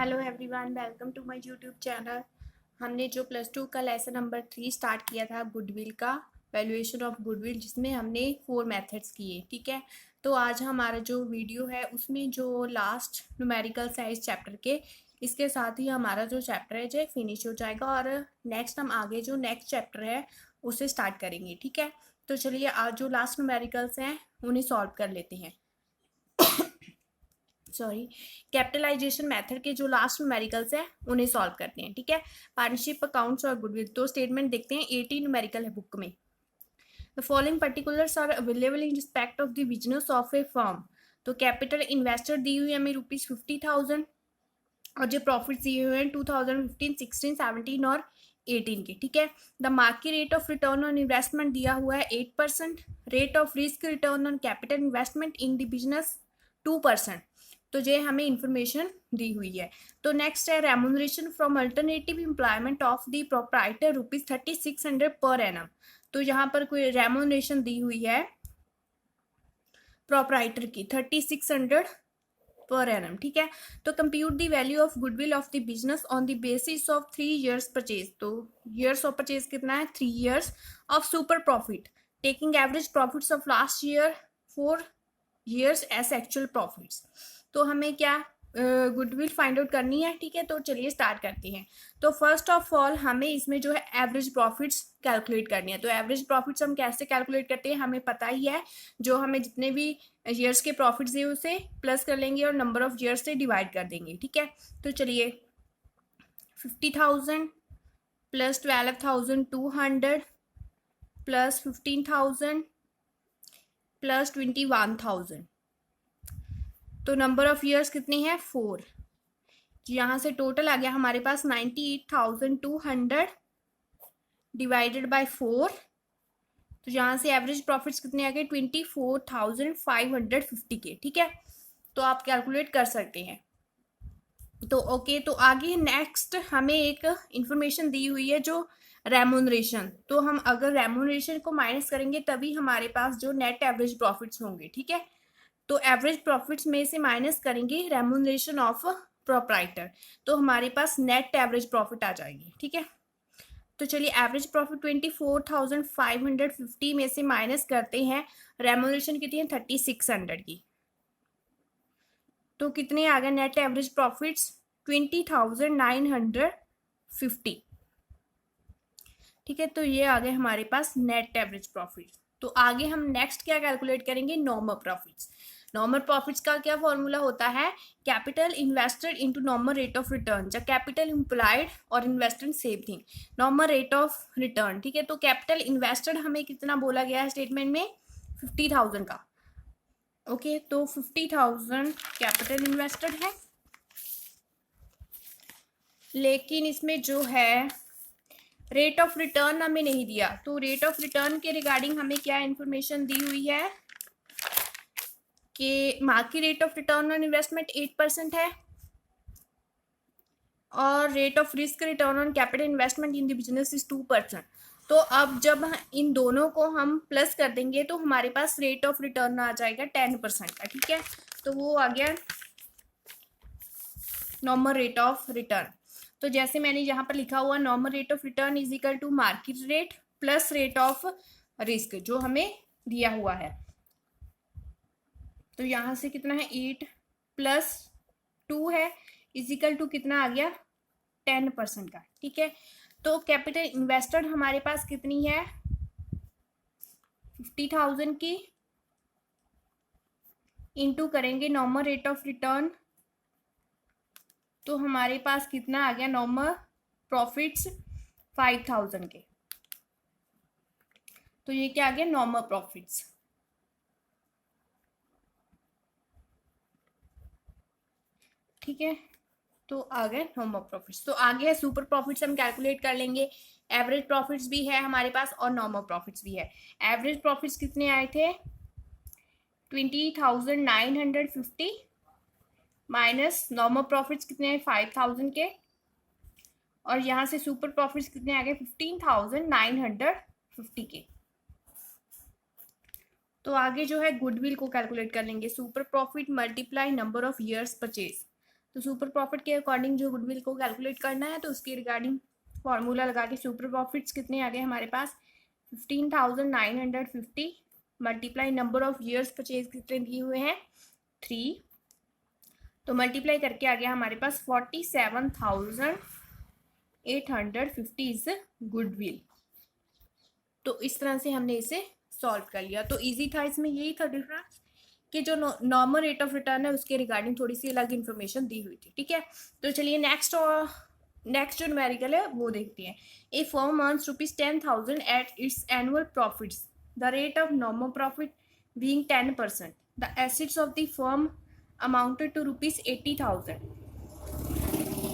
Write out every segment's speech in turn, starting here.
Hello everyone, welcome to my YouTube channel. हमने जो +2 का लेसन नंबर 3 स्टार्ट किया था गुडविल का, वैल्यूएशन ऑफ गुडविल, जिसमें हमने 4 मेथड्स किए। ठीक है, तो आज हमारा जो वीडियो है उसमें जो लास्ट न्यूमेरिकल साइज चैप्टर के, इसके साथ ही हमारा जो चैप्टर है जो फिनिश हो जाएगा और नेक्स्ट हम आगे जो नेक्स्ट चैप्टर है उसे स्टार्ट करेंगे। ठीक है, तो चलिए आज जो लास्ट न्यूमेरिकल्स हैं उन्हें सॉल्व कर लेते हैं। कैपिटलाइजेशन मेथड के जो लास्ट न्यूमेरिकल्स है उन्हें सॉल्व करते हैं। ठीक है, पार्टनरशिप अकाउंट्स और गुडविल तो स्टेटमेंट देखते हैं। 80 न्यूमेरिकल है बुक में। The following particulars are available in respect of the business of a firm. तो कैपिटल इन्वेस्टर दी हुई है हमें ₹50,000 और जो प्रॉफिट दिए हुए हैं 2015, 16, 17 और 18 के। ठीक है, the market rate of return on investment दिया हुआ है 8%। Rate of risk return on capital investment in the business 2%। तो ये हमें इंफॉर्मेशन दी हुई है। तो नेक्स्ट है remuneration from alternative employment of the proprietor ₹3600 per annum. तो यहाँ पर कोई रेम्यूनरेशन दी हुई है प्रोप्राइटर की 3600 पर एनम। ठीक है, तो compute the value of goodwill of the business on the basis of 3 years purchase. तो ईयर्स ऑफ परचेज कितना है? 3 years of super profit, taking average profits of last year 4 years as actual profits. तो हमें क्या goodwill find out करनी है। ठीक है, तो चलिए स्टार्ट करते हैं। तो फर्स्ट ऑफ ऑल हमें इसमें जो है एवरेज प्रॉफिट्स कैलकुलेट करनी है। तो एवरेज प्रॉफिट्स हम कैसे कैलकुलेट करते हैं हमें पता ही है। जो हमें जितने भी ईयर्स के प्रॉफिट्स है उसे प्लस कर लेंगे और नंबर ऑफ ईयर्स से डिवाइड कर देंगे। ठीक है, तो चलिए 50,000 प्लस 12,200 प्लस 15,000 प्लस 21,000, तो नंबर ऑफ ईयर्स कितनी है? 4। यहाँ से टोटल आ गया हमारे पास 98,200 डिवाइडेड बाय 4। तो यहाँ से एवरेज प्रॉफिट्स कितने आ गए? 24,550 के। ठीक है, तो आप कैलकुलेट कर सकते हैं। तो ओके, तो आगे नेक्स्ट हमें एक इंफॉर्मेशन दी हुई है जो रेम्यूनरेशन। तो हम अगर रेम्यूनरेशन को माइनस करेंगे तभी हमारे पास जो नेट एवरेज प्रॉफिट्स होंगे। ठीक है, तो एवरेज प्रॉफिट्स में से माइनस करेंगे रेम्यूनरेशन ऑफ प्रोप्राइटर, तो हमारे पास नेट एवरेज प्रॉफिट आ जाएगी। ठीक है, तो चलिए एवरेज प्रॉफिट 24,550 में से माइनस करते हैं रेम्यूनरेशन कितनी है? 3600 की। तो कितने आ गए नेट एवरेज प्रॉफिट्स? 20,950। ठीक है, तो ये आ गए हमारे पास नेट एवरेज प्रॉफिट। तो आगे हम नेक्स्ट क्या कैलकुलेट करेंगे? Normal profits. नॉर्मल प्रॉफिट्स का क्या फॉर्मूला होता है? Capital invested into normal rate of return, जब कैपिटल इम्प्लॉयड और invested same thing, normal rate of return. ठीक है, तो कैपिटल इन्वेस्टेड हमें कितना बोला गया है स्टेटमेंट में? 50,000 का। ओके, तो 50,000 कैपिटल इन्वेस्टेड है, लेकिन इसमें जो है रेट ऑफ रिटर्न हमें नहीं दिया। तो रेट ऑफ रिटर्न के रिगार्डिंग हमें क्या इंफॉर्मेशन दी हुई है कि market rate of return on investment 8% है और rate of risk return on capital investment in the business is 2%। तो अब जब इन दोनों को हम प्लस कर देंगे तो हमारे पास रेट ऑफ रिटर्न आ जाएगा 10% का। ठीक है, तो वो आ गया नॉर्मल रेट ऑफ रिटर्न। तो जैसे मैंने यहाँ पर लिखा हुआ normal rate of return is equal to market rate plus rate of risk जो हमें दिया हुआ है। तो यहाँ से कितना है? 8 प्लस 2 है इज इक्वल टू कितना आ गया? 10% का। ठीक है, तो कैपिटल इन्वेस्टेड हमारे पास कितनी है? 50,000 की, इंटू करेंगे नॉर्मल रेट ऑफ रिटर्न, तो हमारे पास कितना आ गया? नॉर्मल प्रॉफिट्स 5,000 के। तो ये क्या आ गया? Normal profits. ठीक है, तो आ गए नॉर्मल प्रॉफिट्स। तो आगे है सुपर प्रॉफिट्स, हम कैलकुलेट कर लेंगे। एवरेज प्रॉफिट्स भी है हमारे पास और नॉर्मल प्रॉफिट्स भी है। एवरेज प्रॉफिट्स कितने आए थे? 20,950 माइनस नॉर्मल प्रॉफिट्स कितने हैं? 5,000 के, और यहाँ से सुपर प्रॉफिट्स कितने आ गए? 15,950 के। तो आगे जो है गुडविल को कैलकुलेट कर लेंगे। Super profit multiply number of years purchase. तो सुपर प्रॉफिट के अकॉर्डिंग जो गुडविल को कैलकुलेट करना है, तो उसके रिगार्डिंग फॉर्मूला लगा के सुपर प्रॉफिट्स कितने आ गए हमारे पास 15,950 multiply number of years purchase कितने दिए हुए हैं 3, तो मल्टीप्लाई करके आ गया हमारे पास 47,850 इज गुडविल। तो इस तरह से हमने इसे सॉल्व कर लिया। तो इजी था, इसमें यही था डिफरेंस कि जो नॉर्मल रेट ऑफ रिटर्न है उसके रिगार्डिंग थोड़ी सी अलग इन्फॉर्मेशन दी हुई थी। ठीक है, तो चलिए नेक्स्ट जो न्यूमेरिकल है वो देखते हैं। A firm earns ₹10,000 at its annual profits, the rate of normal profit being 10%, the assets of the firm amounted to ₹80,000।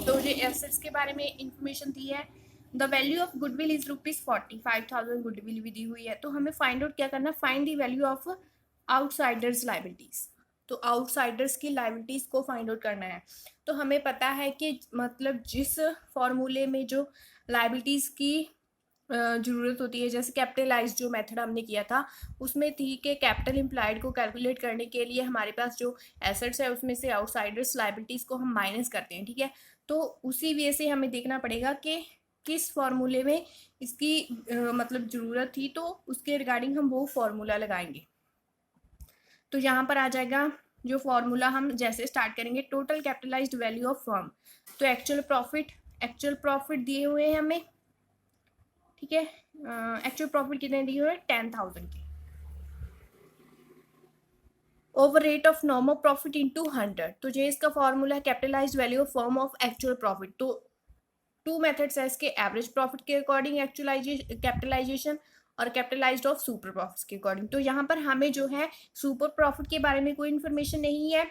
तो ये एसेट्स के बारे में इंफॉर्मेशन दी है। The value of goodwill is ₹45,000 goodwill भी दी हुई है। तो हमें फाइंड आउट क्या करना है, find the value of outsiders liabilities. तो आउटसाइडर्स की लाइबिलिटीज को फाइंड आउट करना है। तो हमें पता है कि मतलब जिस फॉर्मूले में जो लाइबिलिटीज की ज़रूरत होती है, जैसे कैपिटलाइज जो मेथड हमने किया था उसमें थी कि कैपिटल इम्प्लाइड को कैलकुलेट करने के लिए हमारे पास जो एसेट्स है उसमें से आउटसाइडर्स लाइबिलिटीज़ को हम माइनस करते हैं। ठीक है, तो उसी वे से हमें देखना पड़ेगा कि किस फॉर्मूले में इसकी मतलब ज़रूरत थी, तो उसके रिगार्डिंग हम वो फॉर्मूला लगाएंगे। तो यहाँ पर आ जाएगा जो फॉर्मूला, हम जैसे स्टार्ट करेंगे total capitalised value of firm. तो एक्चुअल प्रॉफिट दिए हुए हैं हमें। ठीक है, एक्चुअल प्रॉफिट कितने दिए हुए हैं 10,000 के, over rate of normal profit into 100। तो ये इसका फॉर्मूला है capitalised value of firm of actual profit. तो टू मेथड्स है इसके, एवरेज प्रॉफिट के अकॉर्डिंग कैपिटलाइजेशन और कैपिटलाइज्ड ऑफ सुपर प्रॉफिट के अकॉर्डिंग। तो यहाँ पर हमें जो है सुपर प्रॉफिट के बारे में कोई इन्फॉर्मेशन नहीं है,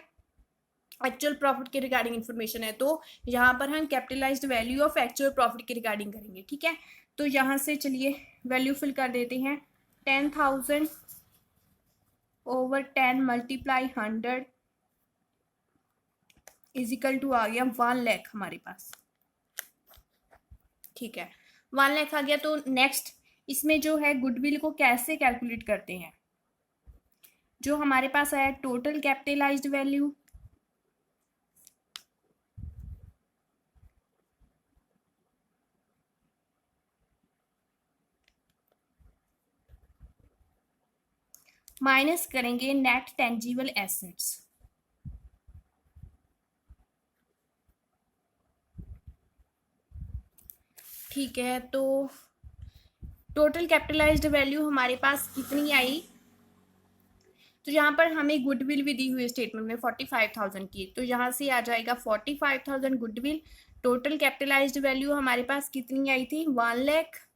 एक्चुअल प्रॉफिट के रिगार्डिंग इन्फॉर्मेशन है। तो यहाँ पर हम capitalised value of actual profit के रिगार्डिंग करेंगे। ठीक है, तो यहाँ से चलिए वैल्यू फिल कर देते हैं। 10,000 over 10 multiply 100 is equal to आ गया 1 लाख हमारे पास। ठीक है, 1 लाख आ गया। तो नेक्स्ट इसमें जो है गुडविल को कैसे कैलकुलेट करते हैं, जो हमारे पास आया टोटल कैपिटलाइज्ड वैल्यू माइनस करेंगे नेट टेंजिबल एसेट्स। ठीक है, तो टोटल कैपिटलाइज्ड वैल्यू हमारे पास कितनी आई, तो यहाँ पर हमें गुडविल भी दी हुई है स्टेटमेंट में 45,000 की। तो यहाँ से आ जाएगा 45,000 गुडविल। टोटल कैपिटलाइज्ड वैल्यू हमारे पास कितनी आई थी 1 lakh,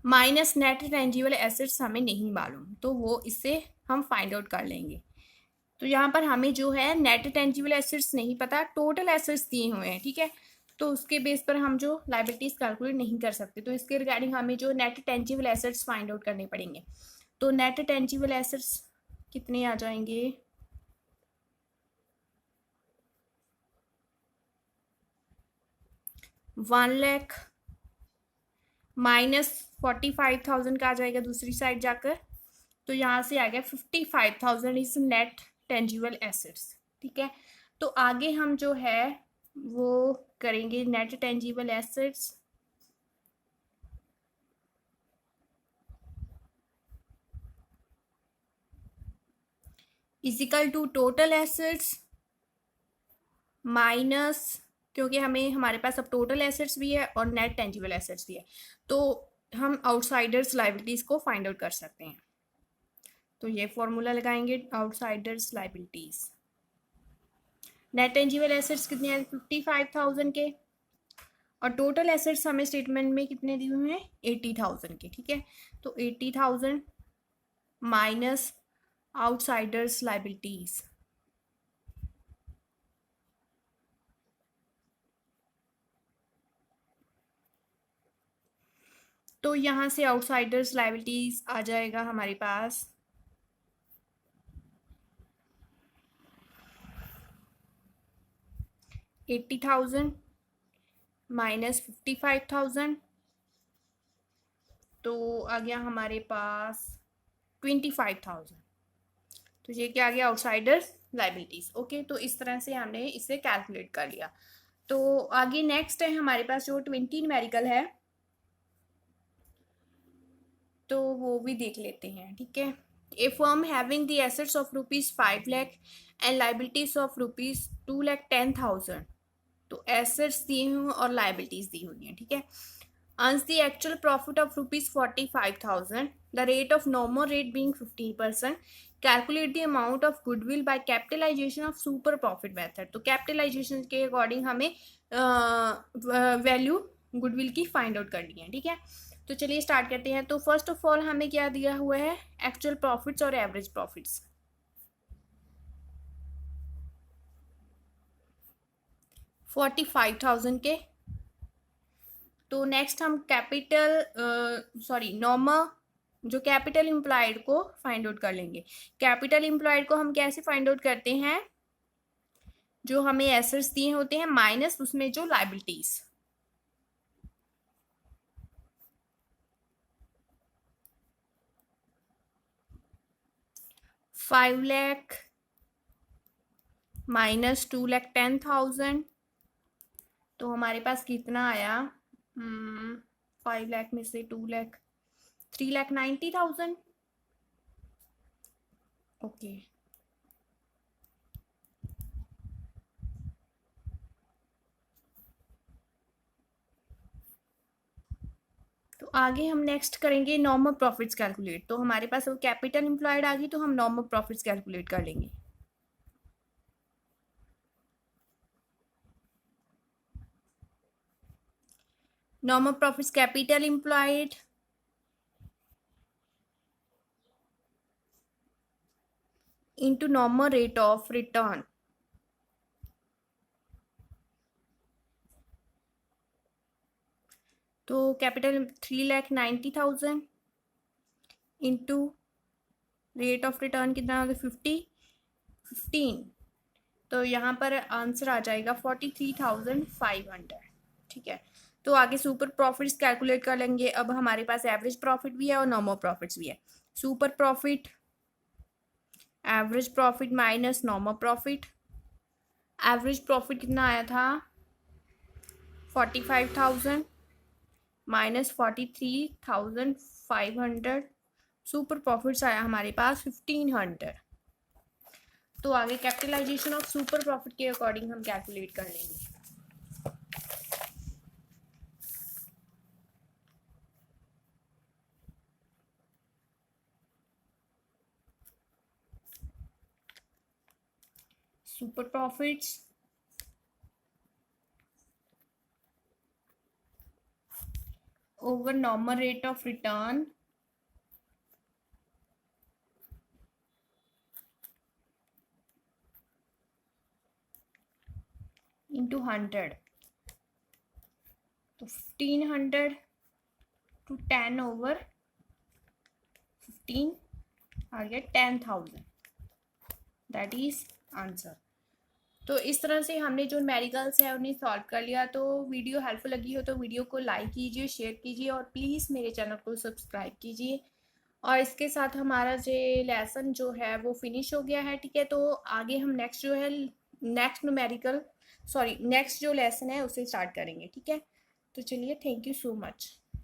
minus net tangible assets हमें नहीं मालूम, तो वो इससे हम फाइंड आउट कर लेंगे। तो यहाँ पर हमें जो है नेट टेंजिबल एसेट्स नहीं पता, टोटल एसेट्स दिए हुए हैं। ठीक है, तो उसके बेस पर हम जो लाइबिलिटीज कैलकुलेट नहीं कर सकते, तो इसके रिगार्डिंग हमें जो net tangible assets find out करने पड़ेंगे। तो नेट टेंजिबल एसेट्स कितने आ जाएंगे 1 लाख माइनस 45,000 का आ जाएगा दूसरी साइड जाकर। तो यहाँ से आ गया 55,000 इज नेट टेंजिबल एसेट्स। ठीक है, तो आगे हम जो है वो करेंगे net tangible assets is equal to total assets minus, क्योंकि हमें हमारे पास अब टोटल एसेट्स भी है और नेट टेंजिबल एसेट्स भी है, तो हम आउटसाइडर्स लाइबिलिटीज को फाइंड आउट कर सकते हैं। तो ये फॉर्मूला लगाएंगे outsiders liabilities. Net tangible assets कितने हैं 55,000 के, और टोटल एसेट्स हमें स्टेटमेंट में कितने दिए हुए हैं 80,000 के। ठीक है, तो 80,000 माइनस आउटसाइडर्स लाइबिलिटीज, तो यहाँ से आउटसाइडर्स लाइबिलिटीज आ जाएगा हमारे पास 80,000 माइनस 55,000, तो आ गया हमारे पास 25,000। तो ये क्या आ गया आउटसाइडर्स लाइबिलिटीज। ओके, तो इस तरह से हमने इसे कैलकुलेट कर लिया। तो आगे नेक्स्ट है हमारे पास जो 20 न्यूमेरिकल है, तो वो भी देख लेते हैं। ठीक है, a firm having the assets of ₹5 lakh and liabilities of ₹2,10,000। तो एसेट्स दिए हुए और लाइबिलिटीज दी हुई हैं। ठीक है, earns the actual profit of ₹45,000, the rate of normal rate being 15%. Calculate the amount of goodwill by capitalization of super profit method. तो capitalisation के अकॉर्डिंग हमें वैल्यू गुडविल की फाइंड आउट करनी है। ठीक है, तो चलिए स्टार्ट करते हैं। तो फर्स्ट ऑफ ऑल हमें क्या दिया हुआ है, एक्चुअल प्रॉफिट्स और एवरेज प्रॉफिट्स। 45,000 के। तो नेक्स्ट हम नॉर्मल जो कैपिटल इम्प्लॉयड को फाइंड आउट कर लेंगे। कैपिटल इम्प्लॉयड को हम कैसे फाइंड आउट करते हैं, जो हमें एसेट्स दिए होते हैं माइनस उसमें जो लाइबिलिटीज। ₹5 लाख माइनस $2,10,000, तो हमारे पास कितना आया, 5 लाख में से 2 लाख, 3,90,000। ओके, तो आगे हम नेक्स्ट करेंगे नॉर्मल प्रॉफिट्स कैलकुलेट। तो हमारे पास वो कैपिटल इम्प्लॉयड आ गई, तो हम नॉर्मल प्रॉफिट्स कैलकुलेट कर लेंगे। Normal profits capital employed into normal rate of return. तो capital 3,90,000 into rate of return कितना होगा, 15। तो यहाँ पर आंसर आ जाएगा 43,500। ठीक है, तो आगे सुपर प्रॉफिट्स कैलकुलेट कर लेंगे। अब हमारे पास एवरेज प्रॉफिट भी है और नॉर्मल प्रॉफिट्स भी है। Super profit, average profit minus normal profit. Average profit कितना आया था, 45,000 माइनस 43,500। सुपर प्रॉफिट्स आया हमारे पास 1,500। तो आगे कैपिटलाइजेशन ऑफ सुपर प्रॉफिट के अकॉर्डिंग हम कैलकुलेट कर लेंगे। Super profits over normal rate of return into 100। तो 1,500 to 10 over 15 आ गया 10,000, दैट इज आंसर। तो इस तरह से हमने जो न्यूमेरिकल्स है उन्हें सॉल्व कर लिया। तो वीडियो हेल्पफुल लगी हो तो वीडियो को लाइक कीजिए, शेयर कीजिए और प्लीज़ मेरे चैनल को सब्सक्राइब कीजिए। और इसके साथ हमारा जो लेसन जो है वो फिनिश हो गया है। ठीक है, तो आगे हम नेक्स्ट जो है नेक्स्ट जो लेसन है उसे स्टार्ट करेंगे। ठीक है, तो चलिए, थैंक यू सो मच।